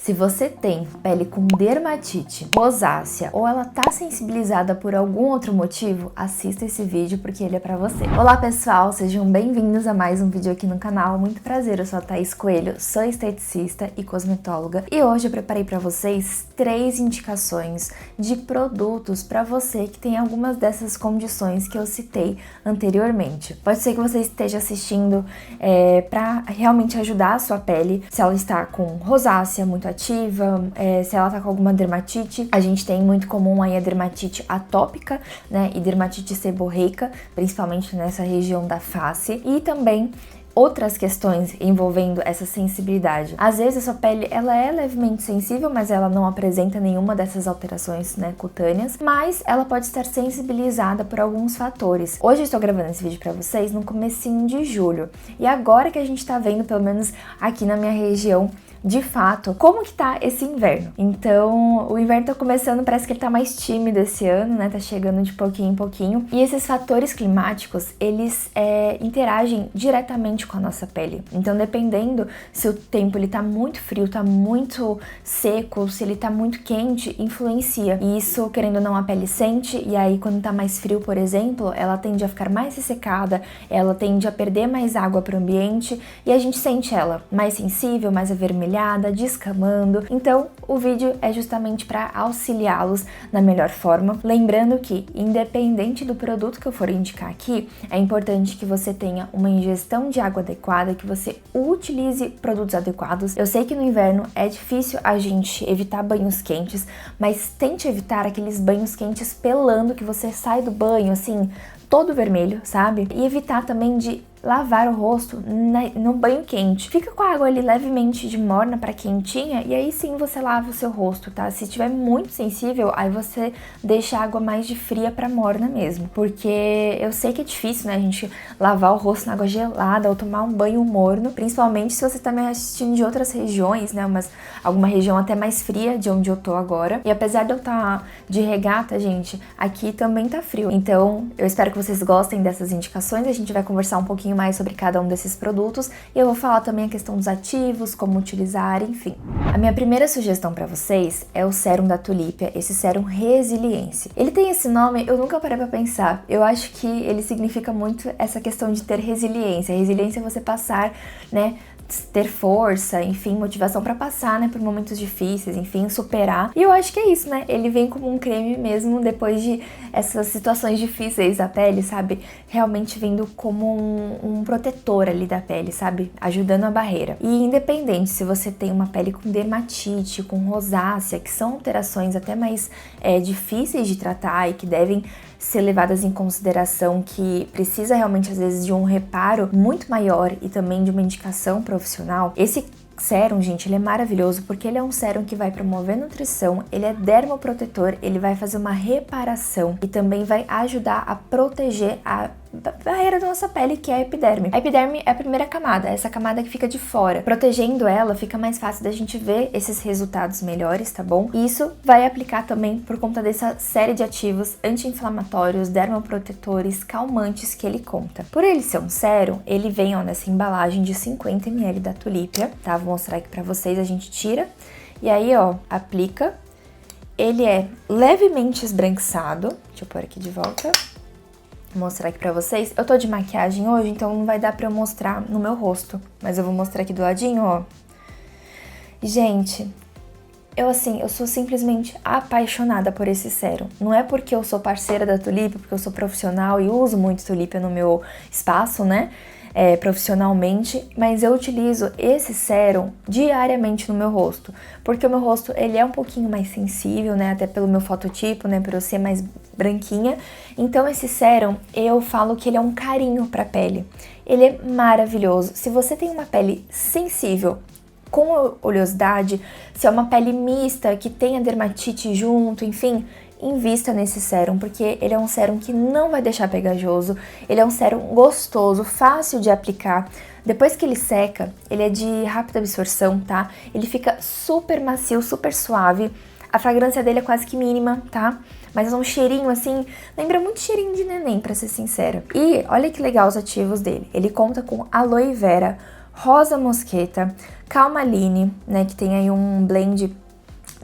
Se você tem pele com dermatite, rosácea ou ela tá sensibilizada por algum outro motivo, assista esse vídeo porque ele é pra você. Olá pessoal, sejam bem-vindos a mais um vídeo aqui no canal. Muito prazer, eu sou a Thaís Coelho, sou esteticista e cosmetóloga e hoje eu preparei pra vocês 3 indicações de produtos pra você que tem algumas dessas condições que eu citei anteriormente. Pode ser que você esteja assistindo pra realmente ajudar a sua pele, se ela está com rosácea muito ativa, se ela tá com alguma dermatite. A gente tem muito comum aí a dermatite atópica, né, e dermatite seborreica, principalmente nessa região da face, e também outras questões envolvendo essa sensibilidade. Às vezes a sua pele ela é levemente sensível, mas ela não apresenta nenhuma dessas alterações, né, cutâneas, mas ela pode estar sensibilizada por alguns fatores. Hoje eu estou gravando esse vídeo para vocês no comecinho de julho, e agora que a gente tá vendo, pelo menos aqui na minha região, de fato, como que tá esse inverno. Então, o inverno tá começando, parece que ele tá mais tímido esse ano, né? Tá chegando de pouquinho em pouquinho. E esses fatores climáticos, eles interagem diretamente com a nossa pele. Então, dependendo se o tempo ele tá muito frio, tá muito seco, se ele tá muito quente, influencia. E isso, querendo ou não, a pele sente. E aí, quando tá mais frio, por exemplo, ela tende a ficar mais ressecada, ela tende a perder mais água pro ambiente. E a gente sente ela mais sensível, mais avermelhada, descamando. Então, o vídeo é justamente para auxiliá-los da melhor forma. Lembrando que, independente do produto que eu for indicar aqui, é importante que você tenha uma ingestão de água adequada, que você utilize produtos adequados. Eu sei que no inverno é difícil a gente evitar banhos quentes, mas tente evitar aqueles banhos quentes pelando, que você sai do banho assim, todo vermelho, sabe? E evitar também de lavar o rosto no banho quente. Fica com a água ali levemente de morna para quentinha e aí sim você lava o seu rosto, tá? Se tiver muito sensível, aí você deixa a água mais de fria para morna mesmo. Porque eu sei que é difícil, né, a gente lavar o rosto na água gelada ou tomar um banho morno, principalmente se você tá me assistindo de outras regiões, né, alguma região até mais fria de onde eu tô agora. E apesar de eu estar de regata, gente, aqui também tá frio. Então, eu espero que vocês gostem dessas indicações. A gente vai conversar um pouquinho mais sobre cada um desses produtos e eu vou falar também a questão dos ativos, como utilizar, enfim. A minha primeira sugestão para vocês é o sérum da Tulípia, esse sérum Resiliência. Ele tem esse nome, eu nunca parei para pensar. Eu acho que ele significa muito essa questão de ter resiliência. Resiliência é você passar, né, ter força, enfim, motivação pra passar, né, por momentos difíceis, enfim, superar. E eu acho que é isso, né? Ele vem como um creme mesmo depois de essas situações difíceis da pele, sabe? Realmente vindo como um protetor ali da pele, sabe? Ajudando a barreira. E independente se você tem uma pele com dermatite, com rosácea, que são alterações até mais difíceis de tratar e que devem ser levadas em consideração, que precisa realmente às vezes de um reparo muito maior e também de uma indicação profissional, esse sérum, gente, ele é maravilhoso porque ele é um sérum que vai promover nutrição, ele é dermoprotetor, ele vai fazer uma reparação e também vai ajudar a proteger a barreira da nossa pele, que é a epiderme. A epiderme é a primeira camada, essa camada que fica de fora. Protegendo ela, fica mais fácil da gente ver esses resultados melhores, tá bom? E isso vai aplicar também por conta dessa série de ativos anti-inflamatórios, dermoprotetores, calmantes que ele conta. Por ele ser um sérum, ele vem nessa embalagem de 50 ml da Tulípia, tá? Vou mostrar aqui pra vocês, a gente tira e aí, ó, aplica. Ele é levemente esbranquiçado. Deixa eu pôr aqui de volta. Vou mostrar aqui pra vocês. Eu tô de maquiagem hoje, então não vai dar pra eu mostrar no meu rosto. Mas eu vou mostrar aqui do ladinho, ó. Gente, eu sou simplesmente apaixonada por esse sérum. Não é porque eu sou parceira da Tulípia, porque eu sou profissional e uso muito Tulípia no meu espaço, né? Profissionalmente, mas eu utilizo esse sérum diariamente no meu rosto, porque o meu rosto ele é um pouquinho mais sensível, né, até pelo meu fototipo, né, por eu ser mais branquinha. Então esse sérum, eu falo que ele é um carinho pra pele. Ele é maravilhoso. Se você tem uma pele sensível, com oleosidade, se é uma pele mista, que tem a dermatite junto, enfim, invista nesse sérum, porque ele é um sérum que não vai deixar pegajoso, ele é um sérum gostoso, fácil de aplicar. Depois que ele seca, ele é de rápida absorção, tá? Ele fica super macio, super suave. A fragrância dele é quase que mínima, tá? Mas é um cheirinho assim, lembra muito cheirinho de neném, pra ser sincera. E olha que legal os ativos dele. Ele conta com aloe vera, Rosa Mosqueta, Calmaline, né, que tem aí um blend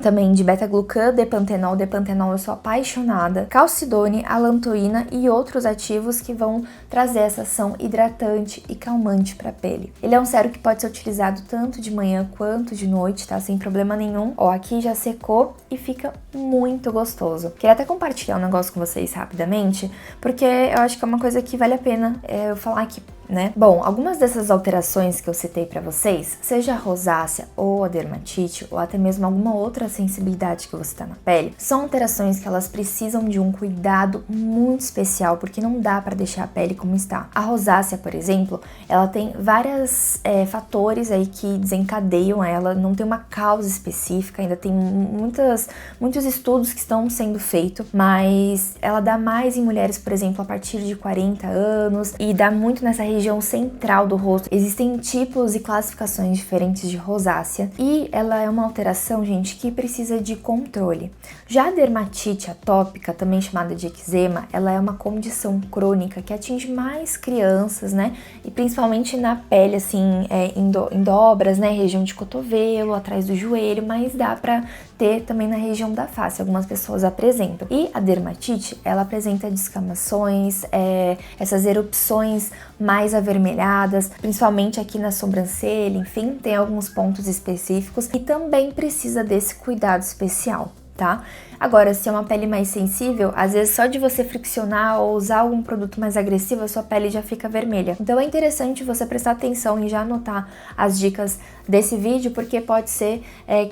também de beta-glucan, depantenol eu sou apaixonada, calcidone, alantoína e outros ativos que vão trazer essa ação hidratante e calmante para a pele. Ele é um sérum que pode ser utilizado tanto de manhã quanto de noite, tá? Sem problema nenhum. Ó, aqui já secou e fica muito gostoso. Queria até compartilhar um negócio com vocês rapidamente, porque eu acho que é uma coisa que vale a pena eu falar aqui, né? Bom, algumas dessas alterações que eu citei pra vocês, seja a rosácea ou a dermatite, ou até mesmo alguma outra sensibilidade que você tá na pele, são alterações que elas precisam de um cuidado muito especial, porque não dá pra deixar a pele como está. A rosácea, por exemplo, ela tem vários fatores aí que desencadeiam ela, não tem uma causa específica, ainda tem muitos estudos que estão sendo feitos, mas ela dá mais em mulheres, por exemplo, a partir de 40 anos, e dá muito nessa região central do rosto. Existem tipos e classificações diferentes de rosácea e ela é uma alteração, gente, que precisa de controle. Já a dermatite atópica, também chamada de eczema, ela é uma condição crônica que atinge mais crianças, né? E principalmente na pele, assim, em dobras, né? Região de cotovelo, atrás do joelho, mas dá pra ter também na região da face, algumas pessoas apresentam. E a dermatite, ela apresenta descamações, essas erupções mais avermelhadas, principalmente aqui na sobrancelha, enfim, tem alguns pontos específicos e também precisa desse cuidado especial, tá? Agora, se é uma pele mais sensível, às vezes só de você friccionar ou usar algum produto mais agressivo, a sua pele já fica vermelha. Então é interessante você prestar atenção e já anotar as dicas desse vídeo, porque pode ser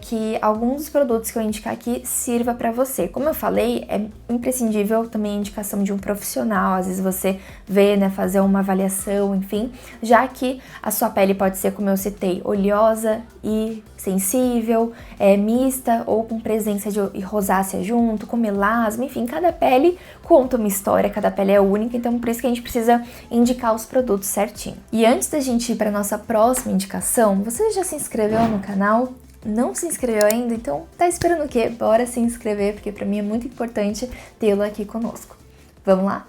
que alguns dos produtos que eu indicar aqui sirva para você. Como eu falei, é imprescindível também a indicação de um profissional, às vezes você vê, né, fazer uma avaliação, enfim, já que a sua pele pode ser, como eu citei, oleosa e sensível, mista ou com presença de rosácea junto, com melasma, enfim, cada pele conta uma história, cada pele é única, então por isso que a gente precisa indicar os produtos certinho. E antes da gente ir para nossa próxima indicação, você já se inscreveu no canal? Não se inscreveu ainda? Então tá esperando o quê? Bora se inscrever, porque para mim é muito importante tê-lo aqui conosco. Vamos lá?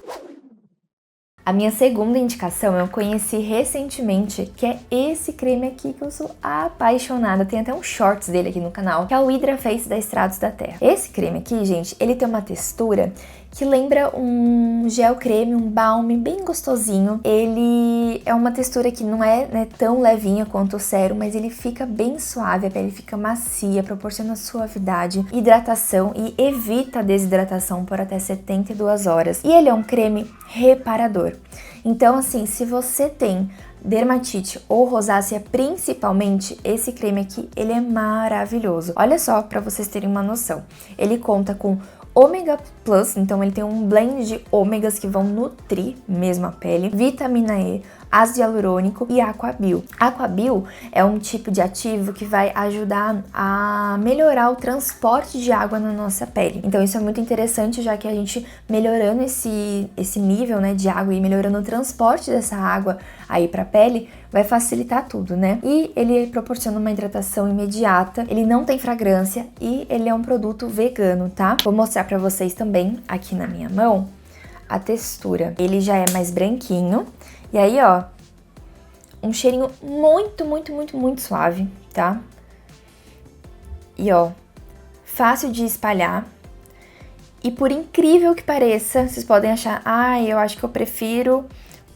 A minha segunda indicação eu conheci recentemente, que é esse creme aqui que eu sou apaixonada. Tem até um shorts dele aqui no canal, que é o Hydra Face da Estrados da Terra. Esse creme aqui, gente, ele tem uma textura que lembra um gel creme, um balme bem gostosinho. Ele é uma textura que não é, né, tão levinha quanto o sérum, mas ele fica bem suave, a pele fica macia, proporciona suavidade, hidratação e evita a desidratação por até 72 horas. E ele é um creme reparador. Então, assim, se você tem dermatite ou rosácea, principalmente, esse creme aqui, ele é maravilhoso. Olha só, para vocês terem uma noção. Ele conta com Ômega Plus, então ele tem um blend de ômegas que vão nutrir mesmo a pele, vitamina E, ácido hialurônico e Aquabil. Aquabil é um tipo de ativo que vai ajudar a melhorar o transporte de água na nossa pele. Então isso é muito interessante, já que a gente melhorando esse nível, né, de água e melhorando o transporte dessa água aí pra pele, vai facilitar tudo, né? E ele proporciona uma hidratação imediata, ele não tem fragrância e ele é um produto vegano, tá? Vou mostrar pra vocês também aqui na minha mão a textura. Ele já é mais branquinho. E aí, ó, um cheirinho muito suave, tá? E ó, fácil de espalhar. E por incrível que pareça, vocês podem achar, eu acho que eu prefiro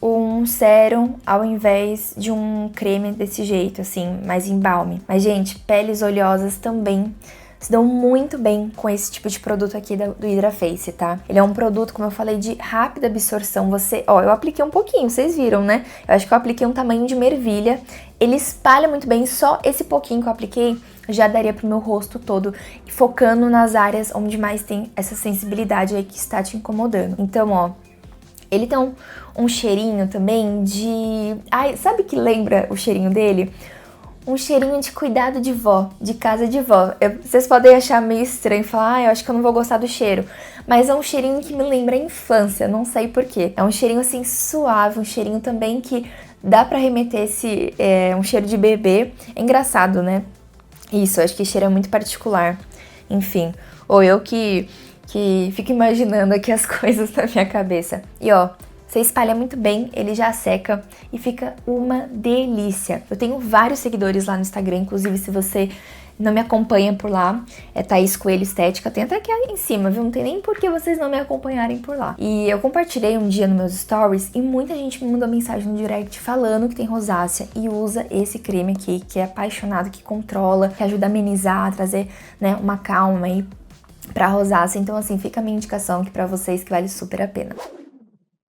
um sérum ao invés de um creme desse jeito, assim, mais em balme. Mas, gente, peles oleosas também se dão muito bem com esse tipo de produto aqui do Hydra Face, tá? Ele é um produto, como eu falei, de rápida absorção. Eu apliquei um pouquinho, vocês viram, né? Eu acho que eu apliquei um tamanho de mervilha. Ele espalha muito bem, só esse pouquinho que eu apliquei já daria pro meu rosto todo, focando nas áreas onde mais tem essa sensibilidade aí que está te incomodando. Então, ó, ele tem um cheirinho também de... sabe que lembra o cheirinho dele? Um cheirinho de cuidado de vó, de casa de vó. Vocês podem achar meio estranho, falar, eu acho que eu não vou gostar do cheiro. Mas é um cheirinho que me lembra a infância, não sei porquê. É um cheirinho assim suave, um cheirinho também que dá pra remeter um cheiro de bebê. É engraçado, né? Isso, acho que cheiro é muito particular. Enfim, ou eu que fico imaginando aqui as coisas na minha cabeça. E ó, Você espalha muito bem, ele já seca e fica uma delícia. Eu tenho vários seguidores lá no Instagram, inclusive se você não me acompanha por lá, é Thaís Coelho Estética, tem até aqui em cima, viu? Não tem nem por que vocês não me acompanharem por lá. E eu compartilhei um dia nos meus stories e muita gente me mandou mensagem no direct falando que tem rosácea e usa esse creme aqui, que é apaixonado, que controla, que ajuda a amenizar, a trazer, né, uma calma aí pra rosácea. Então assim, fica a minha indicação aqui pra vocês que vale super a pena.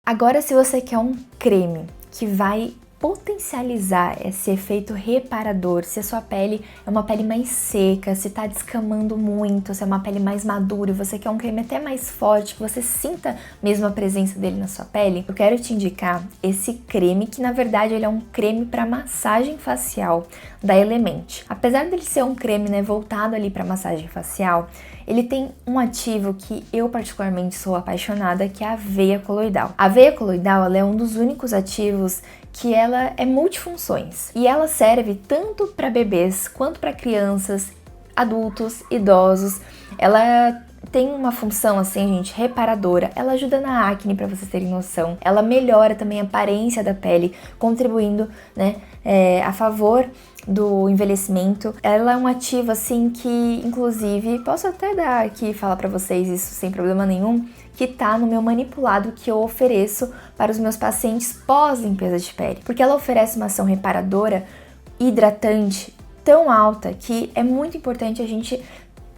Agora, se você quer um creme que vai potencializar esse efeito reparador, se a sua pele é uma pele mais seca, se tá descamando muito, se é uma pele mais madura e você quer um creme até mais forte, que você sinta mesmo a presença dele na sua pele, eu quero te indicar esse creme, que na verdade ele é um creme para massagem facial da Element. Apesar dele ser um creme, né, voltado ali para massagem facial, ele tem um ativo que eu particularmente sou apaixonada, que é a aveia coloidal. A aveia coloidal, ela é um dos únicos ativos que ela é multifunções e ela serve tanto para bebês quanto para crianças, adultos, idosos. Ela tem uma função assim, gente, reparadora. Ela ajuda na acne, para vocês terem noção. Ela melhora também a aparência da pele, contribuindo, né, a favor do envelhecimento. Ela é um ativo assim que, inclusive, posso até dar aqui e falar para vocês isso sem problema nenhum, que tá no meu manipulado que eu ofereço para os meus pacientes pós limpeza de pele, porque ela oferece uma ação reparadora, hidratante tão alta que é muito importante a gente,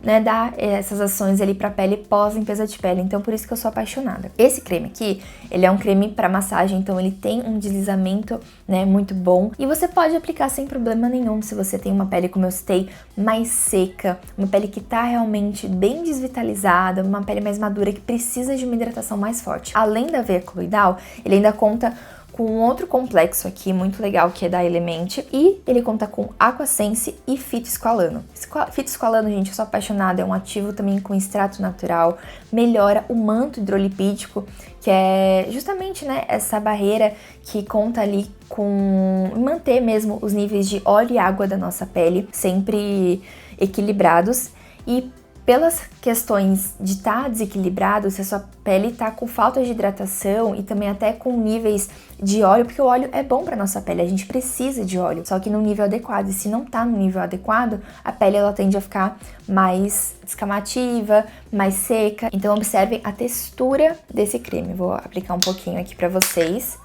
né, dar essas ações ali pra pele pós limpeza de pele. Então por isso que eu sou apaixonada. Esse creme aqui, ele é um creme para massagem, então ele tem um deslizamento, né, muito bom e você pode aplicar sem problema nenhum se você tem uma pele, como eu citei, mais seca, uma pele que tá realmente bem desvitalizada, uma pele mais madura que precisa de uma hidratação mais forte. Além da aveia coloidal, ele ainda conta com outro complexo aqui muito legal, que é da Element, e ele conta com Aquasense e Fitoesqualano. Fitoesqualano, gente, eu sou apaixonada, é um ativo também com extrato natural, melhora o manto hidrolipídico, que é justamente, né, essa barreira que conta ali com manter mesmo os níveis de óleo e água da nossa pele sempre equilibrados. E pelas questões de estar desequilibrado, se a sua pele está com falta de hidratação e também até com níveis de óleo, porque o óleo é bom para nossa pele, a gente precisa de óleo, só que no nível adequado. E se não tá no nível adequado, a pele ela tende a ficar mais descamativa, mais seca. Então observem a textura desse creme. Vou aplicar um pouquinho aqui para vocês.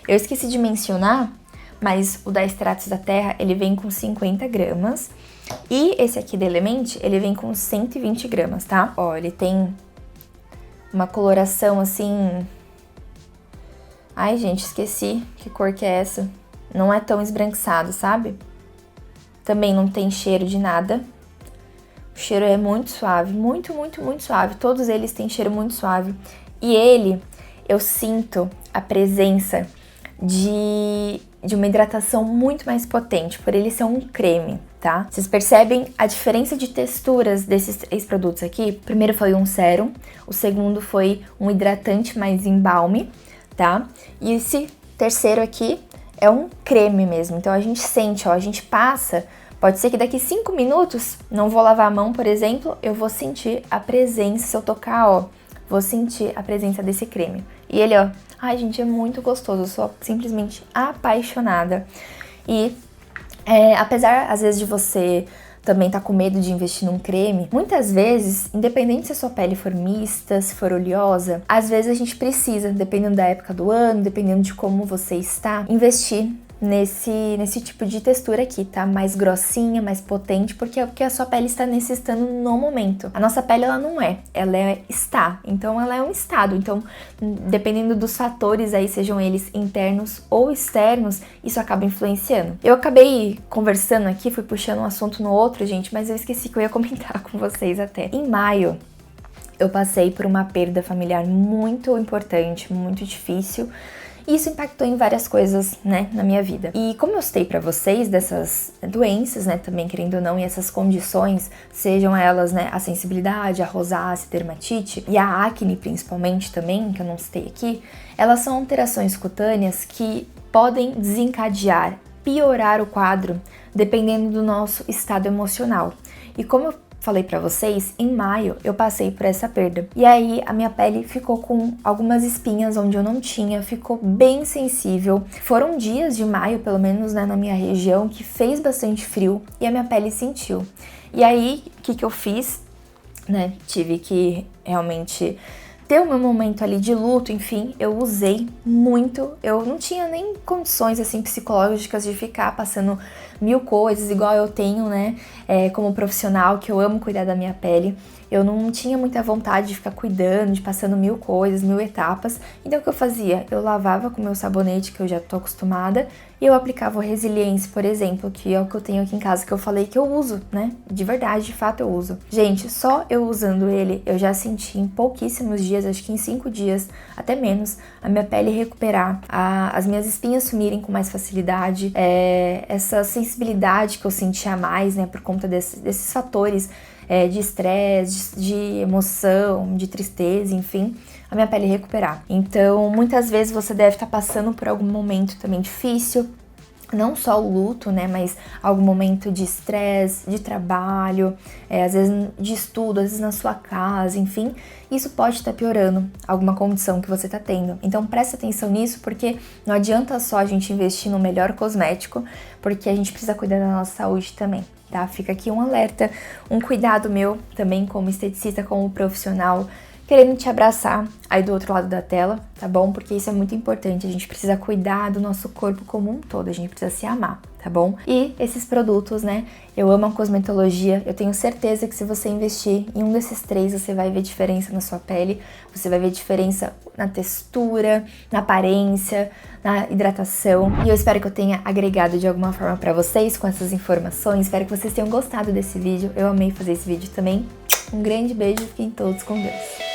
Eu esqueci de mencionar, mas o da Extratos da Terra, ele vem com 50 gramas. E esse aqui da Element, ele vem com 120 gramas, tá? Ó, ele tem uma coloração assim... Ai, gente, esqueci que cor que é essa. Não é tão esbranquiçado, sabe? Também não tem cheiro de nada. O cheiro é muito suave, muito, muito, muito suave. Todos eles têm cheiro muito suave. E ele, eu sinto a presença de uma hidratação muito mais potente, por ele ser um creme, tá? Vocês percebem a diferença de texturas desses 3 produtos aqui? O primeiro foi um sérum, o segundo foi um hidratante mais embalme, tá? E esse terceiro aqui é um creme mesmo, então a gente sente, ó, a gente passa, pode ser que daqui 5 minutos, não vou lavar a mão, por exemplo, eu vou sentir a presença, se eu tocar, ó, vou sentir a presença desse creme. E ele, ó, ai, gente, é muito gostoso, eu sou simplesmente apaixonada. E apesar, às vezes, de você também tá com medo de investir num creme, muitas vezes, independente se a sua pele for mista, se for oleosa, às vezes a gente precisa, dependendo da época do ano, dependendo de como você está, investir nesse tipo de textura aqui, tá? Mais grossinha, mais potente, porque é o que a sua pele está necessitando no momento. A nossa pele, ela não é, ela está. Então, ela é um estado. Então, dependendo dos fatores aí, sejam eles internos ou externos, isso acaba influenciando. Eu acabei conversando aqui, fui puxando um assunto no outro, gente, mas eu esqueci que eu ia comentar com vocês até. Em maio, eu passei por uma perda familiar muito importante, muito difícil. E isso impactou em várias coisas, né, na minha vida. E como eu citei pra vocês dessas doenças, né, também querendo ou não, e essas condições, sejam elas, né, a sensibilidade, a rosácea, a dermatite e a acne principalmente também, que eu não citei aqui, elas são alterações cutâneas que podem desencadear, piorar o quadro, dependendo do nosso estado emocional. E como eu falei pra vocês, em maio eu passei por essa perda. E aí a minha pele ficou com algumas espinhas onde eu não tinha, ficou bem sensível. Foram dias de maio, pelo menos, né, na minha região, que fez bastante frio e a minha pele sentiu. E aí, o que eu fiz? Né, tive que realmente ter o meu momento ali de luto, enfim, eu usei muito, eu não tinha nem condições, assim, psicológicas de ficar passando mil coisas, igual eu tenho, né, como profissional, que eu amo cuidar da minha pele. Eu não tinha muita vontade de ficar cuidando, de passando mil coisas, mil etapas. Então o que eu fazia? Eu lavava com meu sabonete, que eu já tô acostumada, e eu aplicava o Resiliência, por exemplo, que é o que eu tenho aqui em casa, que eu falei que eu uso, né? De verdade, de fato eu uso. Gente, só eu usando ele, eu já senti em pouquíssimos dias, acho que em 5 dias, até menos, a minha pele recuperar, as minhas espinhas sumirem com mais facilidade, essa sensibilidade que eu sentia mais, né, por conta desses fatores de estresse, de emoção, de tristeza, enfim, a minha pele recuperar. Então, muitas vezes você deve estar passando por algum momento também difícil, não só o luto, né, mas algum momento de estresse, de trabalho, às vezes de estudo, às vezes na sua casa, enfim, isso pode estar piorando alguma condição que você está tendo. Então preste atenção nisso, porque não adianta só a gente investir no melhor cosmético, porque a gente precisa cuidar da nossa saúde também, tá? Fica aqui um alerta, um cuidado meu também como esteticista, como profissional, querendo te abraçar aí do outro lado da tela, tá bom? Porque isso é muito importante, a gente precisa cuidar do nosso corpo como um todo, a gente precisa se amar, tá bom? E esses produtos, né? Eu amo a cosmetologia, eu tenho certeza que se você investir em um desses 3, você vai ver diferença na sua pele, você vai ver diferença na textura, na aparência, na hidratação. E eu espero que eu tenha agregado de alguma forma pra vocês com essas informações, espero que vocês tenham gostado desse vídeo, eu amei fazer esse vídeo também. Um grande beijo, fiquem todos com Deus.